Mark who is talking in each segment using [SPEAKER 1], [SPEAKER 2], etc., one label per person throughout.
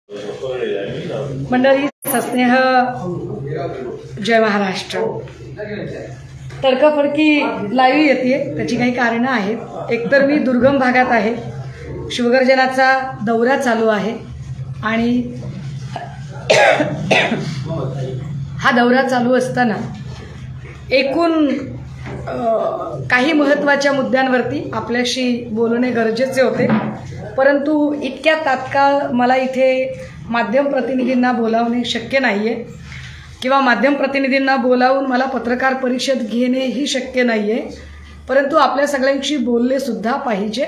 [SPEAKER 1] मंडळी सस्नेह जय महाराष्ट्र। तडकाफडकी लाईव्ह येते, त्याची काही कारणं आहेत। एकतर मी दुर्गम भागात आहे, शिवगर्जनाचा दौरा चालू आहे आणि हा दौरा चालू असताना एकूण काही महत्त्वाच्या मुद्द्यांवरती आपल्याशी बोलणे गरजेचे होते, परंतु इतक्या तात्काळ मला इथे माध्यम प्रतिनिधींना बोलावणे शक्य नाहीये किंवा माध्यम प्रतिनिधींना बोलावून मला पत्रकार परिषद घेणे ही शक्य नाहीये, परंतु आपल्या सगळ्यांशी बोलले सुद्धा पाहिजे।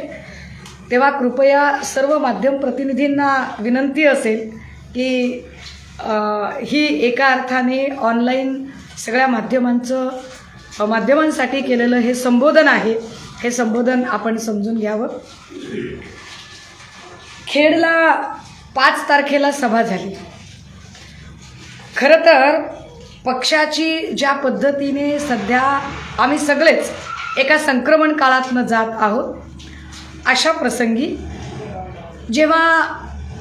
[SPEAKER 1] तेव्हा कृपया सर्व माध्यम प्रतिनिधींना विनंती असेल की ही एका अर्थाने ऑनलाईन सगळ्या माध्यमांसाठी केलेलं हे संबोधन आहे, हे संबोधन आपण समजून घ्यावं। खेडला 5 तारखेला सभा झाली। खरं तर पक्षाची ज्या पद्धतीने सध्या आम्ही सगळेच एका संक्रमण काळातनं जात आहोत, अशा प्रसंगी जेव्हा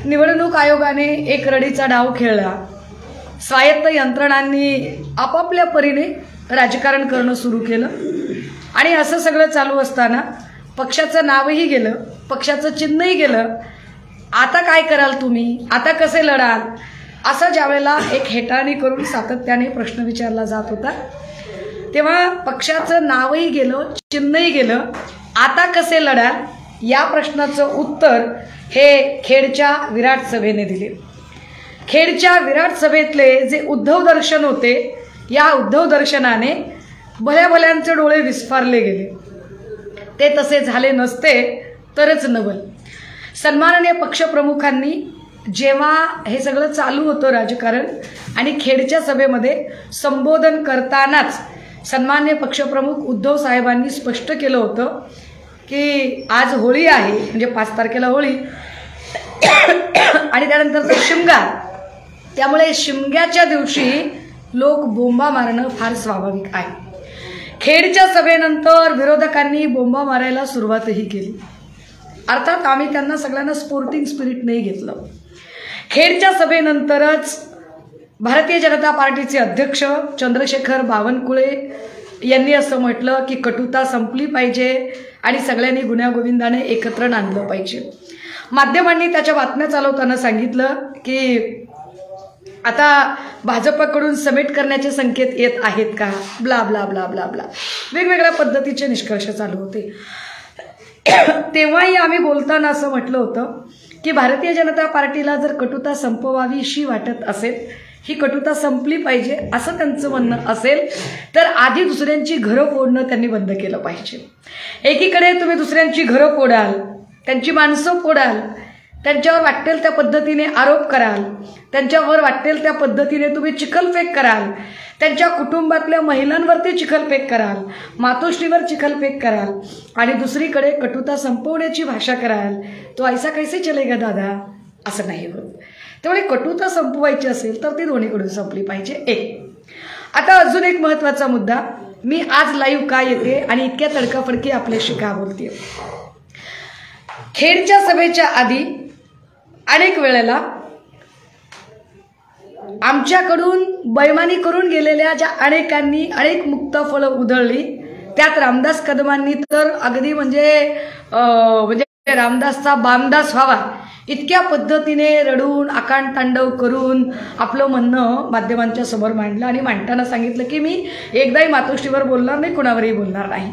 [SPEAKER 1] निवडणूक आयोगाने एक रडीचा डाव खेळला, स्वायत्त यंत्रणांनी आपापल्या परीने राजकारण करणं सुरू केलं आणि असं सगळं चालू असताना पक्षाचं नावही गेलं, पक्षाचं चिन्हही गेलं। आता काय कराल तुम्ही, आता कसे लढाल, असं ज्यावेळेला एक हेटाळणी करून सातत्याने प्रश्न विचारला जात होता, तेव्हा पक्षाचं नावही गेलं, चिन्हही गेलं, आता कसे लढाल या प्रश्नाचं उत्तर हे खेडच्या विराट सभेने दिले। खेडच्या विराट सभेतले जे उद्धव दर्शन होते, या उद्धव दर्शनाने भल्या भल्यांचे डोळे विस्फारले गेले। ते तसे झाले नसते तरच नवल। सन्माननीय पक्षप्रमुखांनी जेव्हा हे सगळं चालू होतं राजकारण आणि खेडच्या सभेमध्ये संबोधन करतानाच सन्माननीय पक्षप्रमुख उद्धव साहेबांनी स्पष्ट केलं होतं की आज होळी आहे, म्हणजे 5 तारखेला होळी आणि त्यानंतर शिमगा, त्यामुळे शिमग्याच्या दिवशी लोक बोंबा मारणं फार स्वाभाविक आहे। खेडच्या सभेनंतर विरोधकांनी बोंबा मारायला सुरुवातही केली। अर्थात आम्ही त्यांना सगळ्यांना स्पोर्टिंग स्पिरिट नाही घेतलं। खेडच्या सभेनंतरच भारतीय जनता पार्टीचे अध्यक्ष चंद्रशेखर बावनकुळे यांनी असं म्हटलं की कटुता संपली पाहिजे आणि सगळ्यांनी गुण्यागोविंदाने एकत्र नांदलं पाहिजे। माध्यमांनी त्याच्या बातम्या चालवताना सांगितलं की आता भाजपकडून समेट करण्याचे संकेत येत आहेत का, blah blah blah blah blah, वेगवेगळ्या पद्धतीचे निष्कर्ष चालू होते। तेव्हाही आम्ही बोलताना असं म्हटलं होतं की भारतीय जनता पार्टीला जर कटुता संपवावीशी वाटत असेल, ही कटुता संपली पाहिजे असं त्यांचं म्हणणं असेल, तर आधी दुसऱ्यांची घरं फोडणं त्यांनी बंद केलं पाहिजे। एकीकडे तुम्ही दुसऱ्यांची घरं फोडाल, त्यांची माणसं फोडाल, त्यांच्यावर वाटेल त्या पद्धतीने आरोप कराल, त्यांच्यावर वाटेल त्या पद्धतीने तुम्ही चिखलफेक कराल, त्यांच्या कुटुंबातल्या महिलांवरती चिखलफेक कराल, मातोश्रीवर चिखलफेक कराल आणि दुसरीकडे कटुता संपवण्याची भाषा कराल, तो ऐसा कैसे चलेगा दादा, असं नाही होत। त्यामुळे कटुता संपवायची असेल तर ती दोन्हीकडून संपली पाहिजे। एक आता अजून एक महत्त्वाचा मुद्दा, मी आज लाईव्ह का येते आणि इतक्या तडकाफडकी आपल्याशी का बोलते। खेडच्या सभेच्या आधी अनेक वेळेला आमच्याकडून बैमानी करून गेलेल्या ज्या अनेकांनी अनेक मुक्तफळं उधळली, त्यात रामदास कदमांनी तर अगदी म्हणजे रामदासचा बामदास व्हावा इतक्या पद्धतीने रडून आकांड तांडव करून आपलं म्हणणं माध्यमांच्या समोर मांडलं आणि मांडताना सांगितलं की मी एकदाही मातोश्रीवर बोलणार नाही, कोणावरही बोलणार नाही।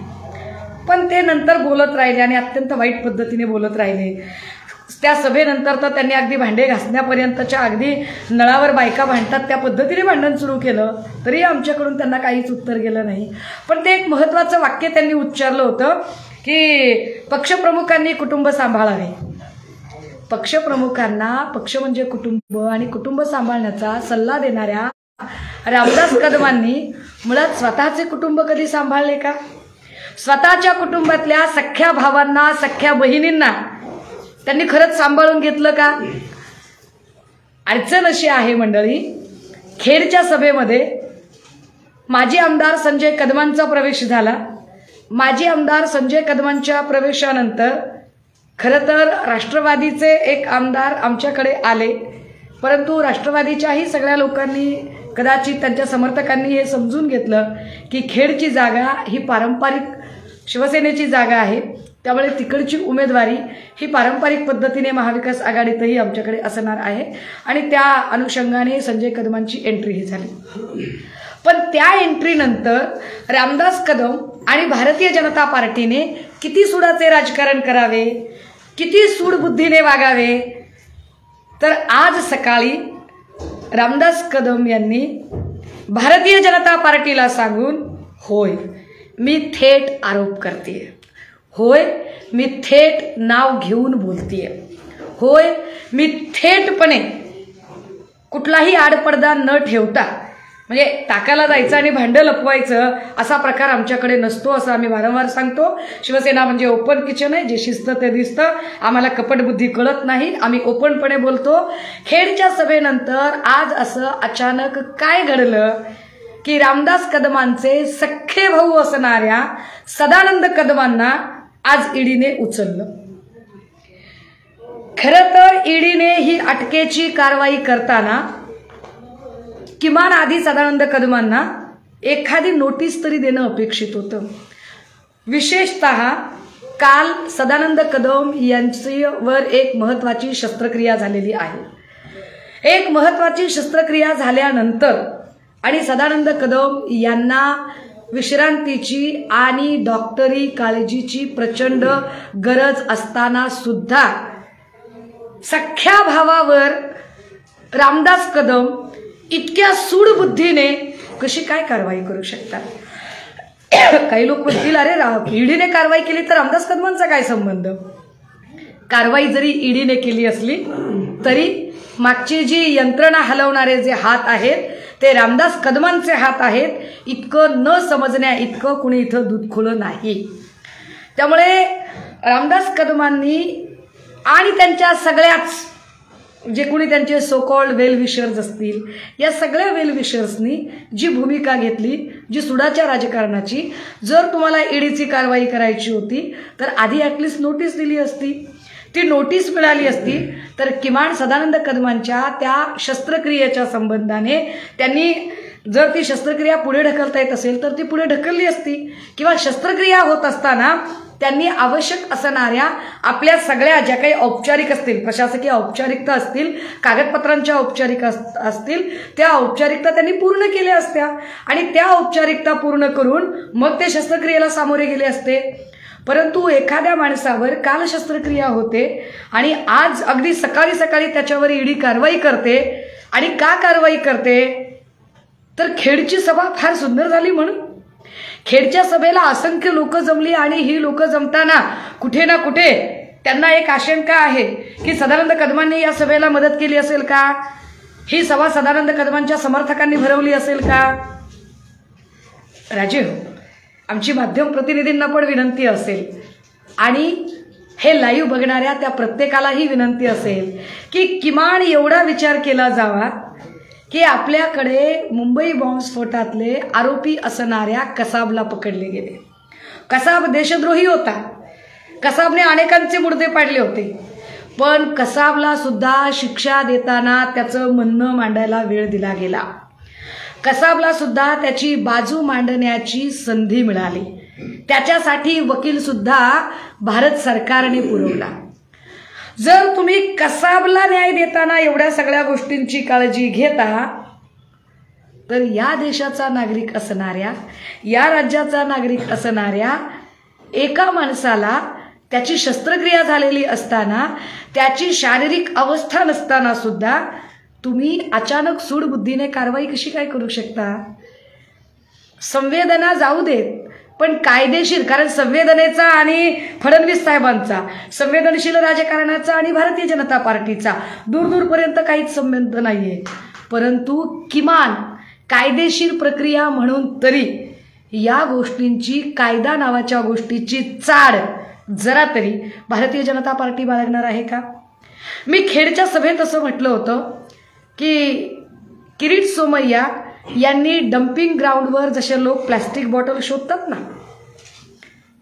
[SPEAKER 1] पण ते नंतर बोलत राहिले आणि अत्यंत वाईट पद्धतीने बोलत राहिले। त्या सभेनंतर तर त्यांनी अगदी भांडे घासण्यापर्यंतच्या, अगदी नळावर बायका भांडतात त्या पद्धतीने भांडण सुरू केलं, तरी आमच्याकडून त्यांना काहीच उत्तर गेलं नाही। पण ते एक महत्त्वाचं वाक्य त्यांनी उच्चारलं होतं की पक्षप्रमुखांनी कुटुंब सांभाळावे। पक्षप्रमुखांना पक्ष म्हणजे कुटुंब आणि कुटुंब सांभाळण्याचा सल्ला देणाऱ्या रामदास कदमांनी मुळात स्वतःचे कुटुंब कधी सांभाळले का? स्वतःच्या कुटुंबातल्या सख्ख्या भावांना, सख्ख्या बहिणींना त्यांनी खरंच सांभाळून घेतलं का? अडचण अशी आहे मंडळी, खेडच्या सभेमध्ये माजी आमदार संजय कदमांचा प्रवेश झाला। माजी आमदार संजय कदमांच्या प्रवेशानंतर खरं तर राष्ट्रवादीचे एक आमदार आमच्याकडे आले परंतु राष्ट्रवादीच्याही सगळ्या लोकांनी, कदाचित त्यांच्या समर्थकांनी हे समजून घेतलं की खेडची जागा ही पारंपरिक शिवसेनेची जागा आहे, त्यामुळे तिकडची उमेदवारी ही पारंपरिक पद्धतीने महाविकास आघाडीतही आमच्याकडे असणार आहे आणि त्या अनुषंगाने संजय कदमांची एंट्रीही झाली। पण त्या एंट्रीनंतर रामदास कदम आणि भारतीय जनता पार्टीने किती सूडाचे राजकारण करावे, किती सूडबुद्धीने वागावे, तर आज सकाळी रामदास कदम यांनी भारतीय जनता पार्टीला सांगून, होय मी थेट आरोप करते, होय मी थेट नाव घेऊन बोलतेय, होय मी थेटपणे कुठलाही आडपडदा न ठेवता, म्हणजे टाकायला जायचं आणि भांडं लपवायचं असा प्रकार आमच्याकडे नसतो असं आम्ही वारंवार सांगतो। शिवसेना म्हणजे ओपन किचन आहे, जे शिस्त ते दिसतं, आम्हाला कपटबुद्धी कळत नाही, आम्ही ओपनपणे बोलतो। खेडच्या सभेनंतर आज असं अचानक काय घडलं की रामदास कदमांचे सख्खे भाऊ असणाऱ्या सदानंद कदमांना आज ईडीने उचललं। खरं तर ईडीने ही अटकेची कारवाई करताना किमान आधी सदानंद कदमांना एखादी नोटीस तरी देणं अपेक्षित होतं। विशेषतः काल सदानंद कदम यांच्यावर एक महत्त्वाची शस्त्रक्रिया झालेली आहे। एक महत्त्वाची शस्त्रक्रिया झाल्यानंतर आणि सदानंद कदम यांना विश्रांतीची आणि डॉक्टरी काळजीची प्रचंड गरज असताना सुद्धा सख्ख्या भावावर रामदास कदम इतक्या सूडबुद्धीने कशी काय कारवाई करू शकतात? काही लोक म्हणतील, अरे ईडीने कारवाई केली तर रामदास कदमांचा काय संबंध? कारवाई जरी ईडीने केली असली तरी मागची जी यंत्रणा हलवणारे जे हात आहेत ते रामदास कदमांचे हात आहेत, इतकं न समजण्या इतकं कुणी इथं दूध खुलं नाही। त्यामुळे रामदास कदमांनी आणि त्यांच्या सगळ्याच जे कोणी त्यांचे सो कॉल्ड वेल विशर्स असतील, या सगळ्या वेल विशर्सनी जी भूमिका घेतली, जी सुडाच्या राजकारणाची, जर तुम्हाला ईडीची कारवाई करायची होती तर आधी ॲटलिस्ट नोटीस दिली असती, ती नोटीस मिळाली असती तर किमान सदानंद कदमांच्या त्या शस्त्रक्रियेच्या संबंधाने त्यांनी जर ती शस्त्रक्रिया पुढे ढकलता येत असेल तर ती पुढे ढकलली असती, किंवा शस्त्रक्रिया होत असताना त्यांनी आवश्यक असणाऱ्या आपल्या सगळ्या ज्या काही औपचारिक असतील, प्रशासकीय औपचारिकता असतील, कागदपत्रांच्या औपचारिकता असतील, त्या औपचारिकता त्यांनी पूर्ण केल्या असत्या आणि त्या औपचारिकता पूर्ण करून मग ते शस्त्रक्रियेला सामोरे गेले असते। परंतु एखाद्या माणसावर काल शस्त्रक्रिया होते आणि आज अगदी सकाळी सकाळी त्याच्यावर ईडी कारवाई करते, आणि का कारवाई करते तर खेडची सभा फार सुंदर झाली म्हणून। खेडच्या सभेला असंख्य लोक जमली आणि ही लोक जमताना कुठे ना कुठे त्यांना एक आशंका आहे की सदानंद कदमांनी या सभेला मदत केली असेल का, ही सभा सदानंद कदमांच्या समर्थकांनी भरवली असेल का? राजे हो, आमची माध्यम प्रतिनिधींना पण विनंती असेल आणि हे लाईव्ह बघणाऱ्या त्या प्रत्येकालाही विनंती असेल की किमान एवढा विचार केला जावा की आपल्याकडे मुंबई बॉम्बस्फोटातले आरोपी असणाऱ्या कसाबला पकडले गेले। कसाब देशद्रोही होता, कसाबने अनेकांचे मुर्दे पाडले होते, पण कसाबला सुद्धा शिक्षा देताना त्याचं म्हणणं मांडायला वेळ दिला गेला। कसाबला सुद्धा त्याची बाजू मांडण्याची संधी मिळाली, त्याच्यासाठी वकील सुद्धा भारत सरकारने पुरवला। जर तुम्ही कसाबला न्याय देताना एवढ्या सगळ्या गोष्टींची काळजी घेता तर या देशाचा नागरिक असणाऱ्या, या राज्याचा नागरिक असणाऱ्या एका माणसाला त्याची शस्त्रक्रिया झालेली असताना, त्याची शारीरिक अवस्था नसताना सुद्धा तुम्ही अचानक सूडबुद्धीने कारवाई कशी काय करू शकता? संवेदना जाऊ देत, पण कायदेशीर, कारण संवेदनेचा आणि फडणवीस साहेबांचा, संवेदनशील राजकारणाचा आणि भारतीय जनता पार्टीचा दूरदूरपर्यंत काहीच संबंध नाहीये, परंतु किमान कायदेशीर प्रक्रिया म्हणून तरी या गोष्टींची, कायदा नावाच्या गोष्टीची चाड जरा तरी भारतीय जनता पार्टी बाळगणार आहे का? मी खेडच्या सभेत असं म्हटलं होतं की किरीट सोमय्या यांनी डम्पिंग ग्राउंडवर जसे लोक प्लास्टिक बॉटल शोधतात ना,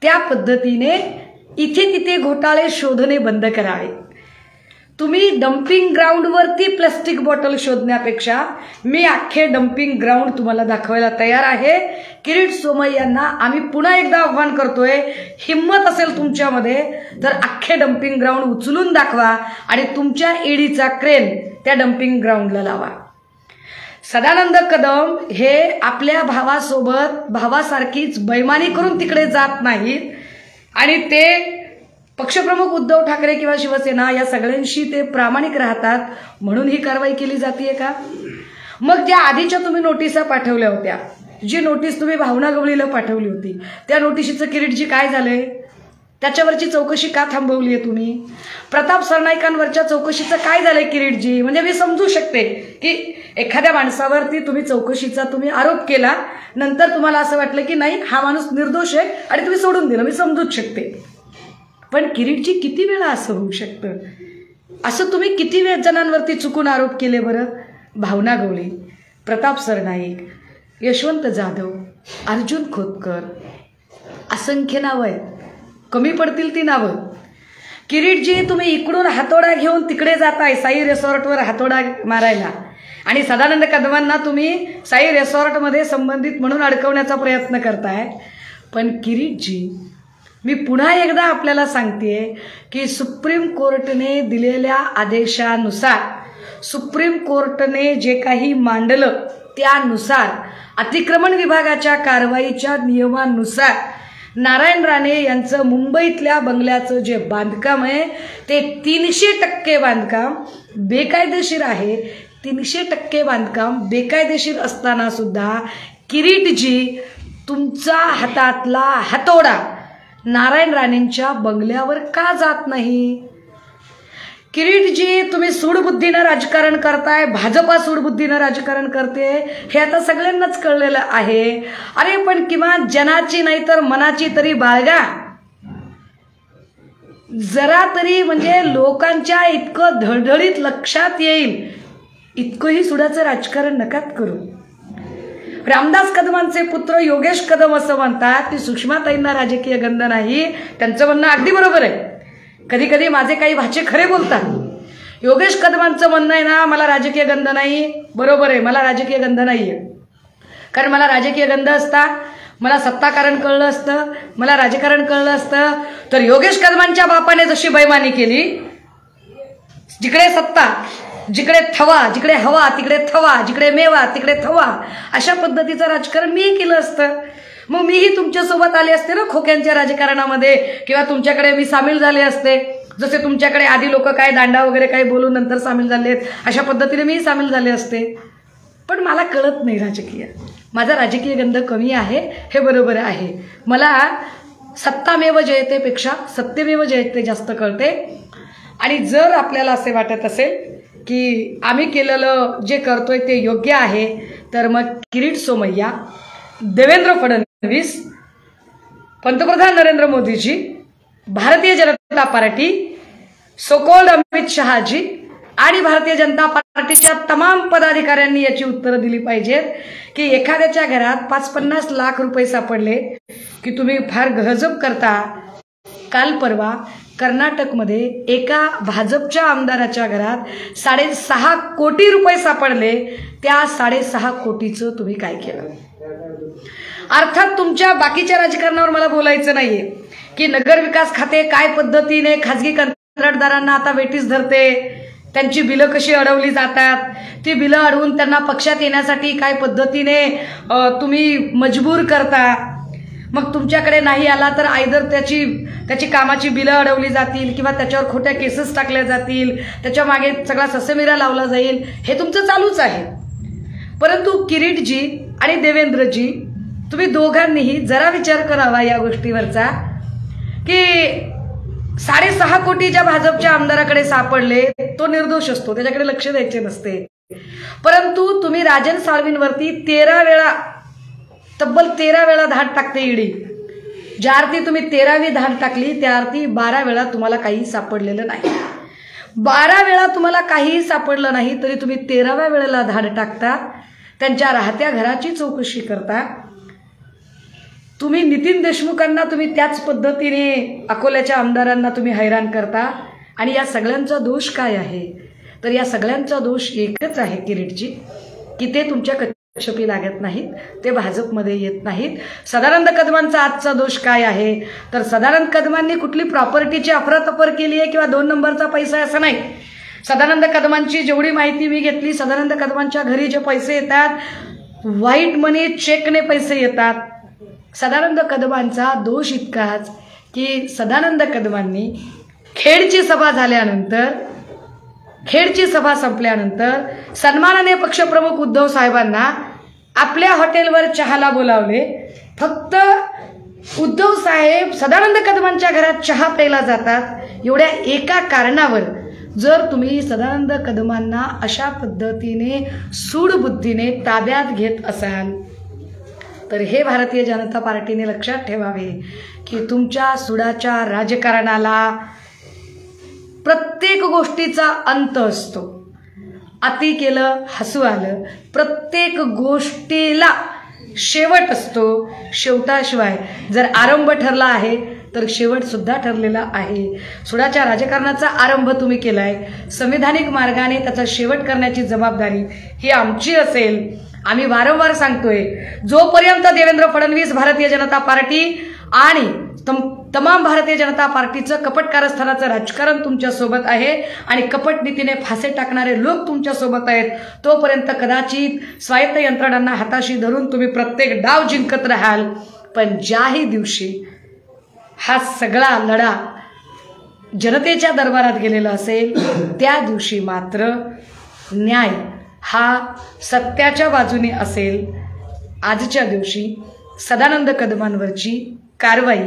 [SPEAKER 1] त्या पद्धतीने इथे तिथे घोटाळे शोधणे बंद करावे। तुम्ही डम्पिंग ग्राउंडवरती प्लास्टिक बॉटल शोधण्यापेक्षा मी अख्खे डम्पिंग ग्राउंड तुम्हाला दाखवायला तयार आहे। किरीट सोमय्यांना आम्ही पुन्हा एकदा आव्हान करतोय, हिम्मत असेल तुमच्यामध्ये तर अख्खे डम्पिंग ग्राउंड उचलून दाखवा आणि तुमच्या ईडीचा क्रेन त्या डम्पिंग ग्राउंडला लावा। सदानंद कदम हे आपल्या भावासोबत भावासारखीच बैमानी करून तिकडे जात नाहीत आणि ते पक्षप्रमुख उद्धव ठाकरे किंवा शिवसेना या सगळ्यांशी ते प्रामाणिक राहतात म्हणून ही कारवाई केली जाते का? मग ज्या आधीच्या तुम्ही नोटिसा पाठवल्या होत्या, जी नोटीस तुम्ही भावना गवळीला पाठवली होती, त्या नोटिशीचं किरीटजी काय झालंय? त्याच्यावरची चौकशी का थांबवली आहे तुम्ही? प्रताप सरनाईकांवरच्या चौकशीचं काय झालंय किरीटजी? म्हणजे मी समजू शकते की एखाद्या माणसावरती तुम्ही चौकशीचा तुम्ही आरोप केला, नंतर तुम्हाला असं वाटलं की नाही हा माणूस निर्दोष आहे आणि तुम्ही सोडून दिलं, मी समजूच शकते। पण किरीटजी किती वेळा असं होऊ शकतं? असं तुम्ही किती वेळ जणांवरती चुकून आरोप केले बरं? भावना गवळी, प्रताप सरनाईक, यशवंत जाधव, अर्जुन खोतकर, असंख्य नावं आहेत, कमी पडतील ती नावं। किरीटजी तुम्ही इकडून हातोडा घेऊन तिकडे जाताय साई रिसॉर्टवर हातोडा मारायला आणि सदानंद कदमांना तुम्ही साई रिसॉर्टमध्ये संबंधित म्हणून अडकवण्याचा प्रयत्न करताय। पण किरीटजी मी पुन्हा एकदा आपल्याला सांगतेय की सुप्रीम कोर्टने दिलेल्या आदेशानुसार, सुप्रीम कोर्टने जे काही मांडलं त्यानुसार, अतिक्रमण विभागाच्या कारवाईच्या नियमानुसार नारायण राणे यांचं मुंबईतल्या बंगल्याचं जे बांधकाम आहे ते 300% बांधकाम बेकायदेशीर आहे। 300% बांधकाम बेकायदेशीर असताना सुद्धा किरीटजी तुमचा हातातला हातोडा नारायण राणेंच्या बंगल्यावर का जात नाही? किरीटजी तुम्ही सूडबुद्धीनं राजकारण करताय, भाजपा सूडबुद्धीनं राजकारण करते हे आता सगळ्यांनाच कळलेलं आहे। अरे पण किमान जनाची नाही तर मनाची तरी बाळगा, जरा तरी म्हणजे लोकांच्या इतकं धडधडीत लक्षात येईल इतकंही सुडाचं राजकारण नकात करू। रामदास कदमांचे पुत्र योगेश कदम असं म्हणतात की सुषमाताईंना राजकीय गंध नाही, त्यांचं म्हणणं अगदी बरोबर आहे। कधी कधी माझे काही भाचे खरे बोलतात। योगेश कदमांचं म्हणणं आहे ना मला राजकीय गंध नाही, बरोबर आहे, मला राजकीय गंध नाहीये, कारण मला राजकीय गंध असता, मला सत्ताकारण कळलं असतं, मला राजकारण कळलं असतं तर योगेश कदमांच्या बापाने जशी बैमानी केली, जिकडे सत्ता जिकडे थवा, जिकडे हवा तिकडे थवा, जिकडे मेवा तिकडे थवा, अशा पद्धतीचं राजकारण मी केलं असतं। मग मीही तुमच्यासोबत आले असते ना खोक्यांच्या राजकारणामध्ये, किंवा तुमच्याकडे मी सामील झाले असते, जसे तुमच्याकडे आधी लोक काय दांडा वगैरे काय बोलून नंतर सामील झालेत, अशा पद्धतीने मीही सामील झाले असते। पण मला कळत नाही राजकीय, माझा राजकीय गंध कमी आहे हे बरोबर आहे। मला सत्तामेव जयतेपेक्षा सत्यमेव जयते जास्त कळते। आणि जर आपल्याला असे वाटत असेल की आम्ही केलेलं जे करतोय ते योग्य आहे तर मग किरीट सोमय्या, देवेंद्र फडणवीस, पंतप्रधान नरेंद्र मोदीजी, भारतीय जनता पार्टी, सोकॉल्ड अमित शहाजी आणि भारतीय जनता पार्टीच्या तमाम पदाधिकाऱ्यांनी याची उत्तरं दिली पाहिजेत की एखाद्याच्या घरात 5-50 लाख रुपये सापडले की तुम्ही फार गजब करता। काल परवा कर्नाटकमध्ये एका भाजपच्या आमदाराच्या घरात 6.5 कोटी रुपये सापडले, त्या 6.5 कोटीचं तुम्ही काय केलं? अर्थात तुमच्या बाकीच्या राजकारणावर मला बोलायचं नाहीये की नगर विकास खाते काय पद्धतीने खाजगी कंत्राटदारांना आता वेटीस धरते, त्यांची बिलं कशी अडवली जातात, ती बिलं अडवून त्यांना पक्षात येण्यासाठी काय पद्धतीने तुम्ही मजबूर करता। मग तुमच्याकडे नाही आला तर आयदर त्याची कामाची बिलं अडवली जातील किंवा त्याच्यावर खोट्या केसेस टाकल्या जातील, त्याच्या मागे सगळा ससेमिरा लावला जाईल, हे तुमचं चालूच आहे। परंतु किरीटजी आणि देवेंद्रजी तुम्ही दोघांनीही जरा विचार करावा या गोष्टीवरचा की 6.5 कोटी ज्या भाजपच्या आमदाराकडे सापडले तो निर्दोष असतो, त्याच्याकडे लक्ष द्यायचे नसते। परंतु तुम्ही राजन साळवींवरती 13 वेळा, तब्बल 13 वेळा धाड टाकते ईडी। ज्या अर्थी तुम्ही 13वी धाड टाकली त्या अर्थी 12 वेळा तुम्हाला काही सापडलेलं नाही। 12 वेळा तुम्हाला काही सापडलं नाही तरी तुम्ही 13व्या वेळेला धाड टाकता, त्यांच्या राहत्या घराची चौकशी करता। तुम्ही नितीन देशमुखांना तुम्ही त्याच पद्धतीने अकोल्याच्या आमदारांना तुम्ही हैराण करता। आणि या सगळ्यांचा दोष काय आहे? तर या सगळ्यांचा दोष एकच आहे किरीटजी, की ते तुमच्या कक्षपी लागत नाहीत, ते भाजपमध्ये येत नाहीत. सदानंद कदमांचा आजचा दोष काय आहे? तर सदानंद कदमांनी कुठली प्रॉपर्टीची अफरातफर केली आहे किंवा 2 नंबरचा पैसा आहे असं नाही. सदानंद कदमांची जेवढी माहिती मी घेतली, सदानंद कदमांच्या घरी जे पैसे येतात, व्हाईट मनी चेकने पैसे येतात. सदानंद कदमांचा दोष इतकाच की सदानंद कदमांनी खेडची सभा झाल्यानंतर, खेडची सभा संपल्यानंतर सन्माननीय पक्षप्रमुख उद्धव साहेबांना आपल्या हॉटेलवर चहाला बोलावले. फक्त उद्धव साहेब सदानंद कदमांच्या घरात चहा प्यायला जातात एवढ्या एका कारणावर जर तुम्ही सदानंद कदमांना अशा पद्धतीने सूडबुद्धीने ताब्यात घेत असाल तर हे भारतीय जनता पार्टीने लक्षात ठेवावे की तुमच्या सुडाच्या राजकारणाला प्रत्येक गोष्टीचा अंत असतो. अति केलं हसू आलं, प्रत्येक गोष्टीला शेवट असतो. शेवटाशिवाय जर आरंभ ठरला आहे तर शेवट सुद्धा ठरलेला आहे. सुडाच्या राजकारणाचा आरंभ तुम्ही केलाय, संविधानिक मार्गाने त्याचा शेवट करण्याची जबाबदारी ही आमची असेल. आम्ही वारंवार सांगतोय, जोपर्यंत देवेंद्र फडणवीस, भारतीय जनता पार्टी आणि तमाम भारतीय जनता पार्टीचं कपट कारस्थानाचं राजकारण तुमच्या सोबत आहे आणि कपट नीतीने फासे टाकणारे लोक तुमच्या सोबत आहेत, तोपर्यंत कदाचित स्वायत्त यंत्रणांना हाताशी धरून तुम्ही प्रत्येक डाव जिंकत राहाल. पण ज्याही दिवशी हा सगळा लढा जनतेच्या दरबारात गेलेला असेल त्या दिवशी मात्र न्याय हा सत्याच्या बाजूने असेल. आजच्या दिवशी सदानंद कदमांवरची कारवाई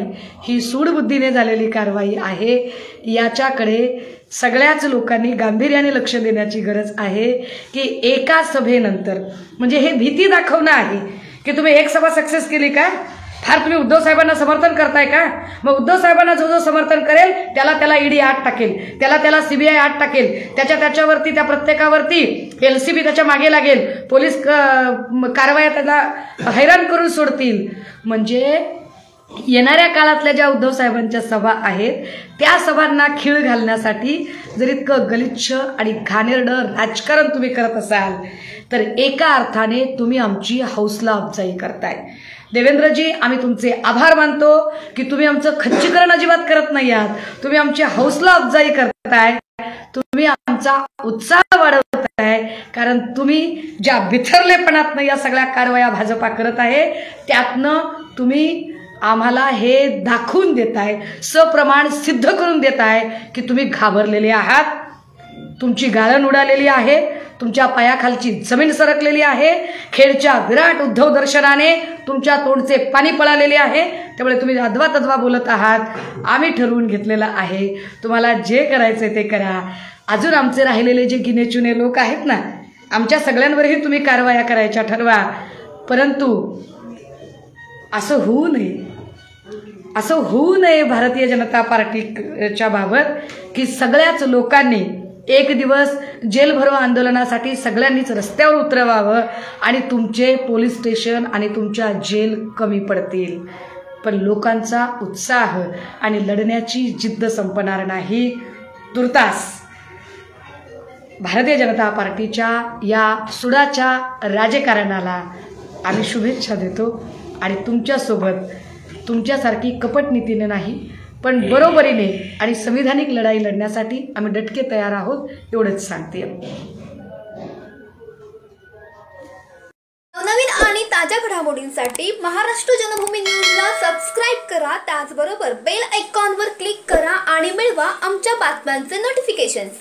[SPEAKER 1] ही सूडबुद्धीने झालेली कारवाई आहे. याच्याकडे सगळ्याच लोकांनी गांभीर्याने लक्ष देण्याची गरज आहे की एका सभेनंतर, म्हणजे हे भीती दाखवणं आहे की तुम्ही एक सभा सक्सेस केली का, फार तुम्ही उद्धव साहेबांना समर्थन करताय का, मग उद्धव साहेबांना जो जो समर्थन करेल त्याला ईडी आत टाकेल, त्याला सीबीआय आत टाकेल, त्याच्यावरती त्या प्रत्येकावरती LCB त्याच्या मागे लागेल, पोलीस कारवाया त्याला हैराण करून सोडतील. म्हणजे येणाऱ्या काळातल्या ज्या उद्धव साहेबांच्या सभा आहेत त्या सभांना खीळ घालण्यासाठी जर इतकं गलिच्छ आणि घाणेरडं राजकारण तुम्ही करत असाल तर एका अर्थाने तुम्ही आमची हौसला अफजाई करताय. देवेंद्रजी, आम्ही तुमचे आभार मानतो की तुम्ही आमचं खच्चीकरण अजिबात करत नाही आहात, तुम्ही आमची हौसला अफजाई करताय, तुम्ही आमचा उत्साह वाढवताय. कारण तुम्ही ज्या बिथरलेपणातनं या सगळ्या कारवाया भाजपा करत आहे त्यातनं तुम्ही आम्हाला हे दाखवून देताय, सप्रमाण सिद्ध करून देताय की तुम्ही घाबरलेले आहात, तुमची गाळण उडालेली आहे, तुमच्या पायाखालची जमीन सरकलेली आहे, खेडच्या विराट उद्धव दर्शनाने तुमच्या तोंडचे पाणी पळालेले आहे. त्यामुळे तुम्ही अद्वा बोलत आहात. आम्ही ठरवून घेतलेलं आहे, तुम्हाला जे करायचं ते करा. अजून आमचे राहिलेले जे गिनेचुने लोक आहेत ना, आमच्या सगळ्यांवरही तुम्ही कारवाया करायच्या ठरवा. परंतु असं होऊ नये भारतीय जनता पार्टीच्या बाबत की सगळ्याच लोकांनी एक दिवस जेल भरो आंदोलनासाठी सगळ्यांनीच रस्त्यावर उतरवावं आणि तुमचे पोलीस स्टेशन आणि तुमच्या जेल कमी पडतील. पण लोकांचा उत्साह आणि लढण्याची जिद्द संपणार नाही. तुर्तास भारतीय जनता पार्टीच्या या सुडाच्या राजकारणाला आम्ही शुभेच्छा देतो आणि तुमच्यासोबत तुमच्यासारखी कपट नीतीने नाही पण बरोबरीने आणि संविधानिक लढाई लढण्यासाठी आम्ही डटके तयार आहोत, एवढंच सांगते.
[SPEAKER 2] नवीन आणि ताज्या घडामोडींसाठी महाराष्ट्र जनभूमी न्यूजला सबस्क्राईब करा. त्याचबरोबर बेल आयकॉनवर क्लिक करा आणि मिळवा आमच्या बातम्यांचे नोटिफिकेशन्स.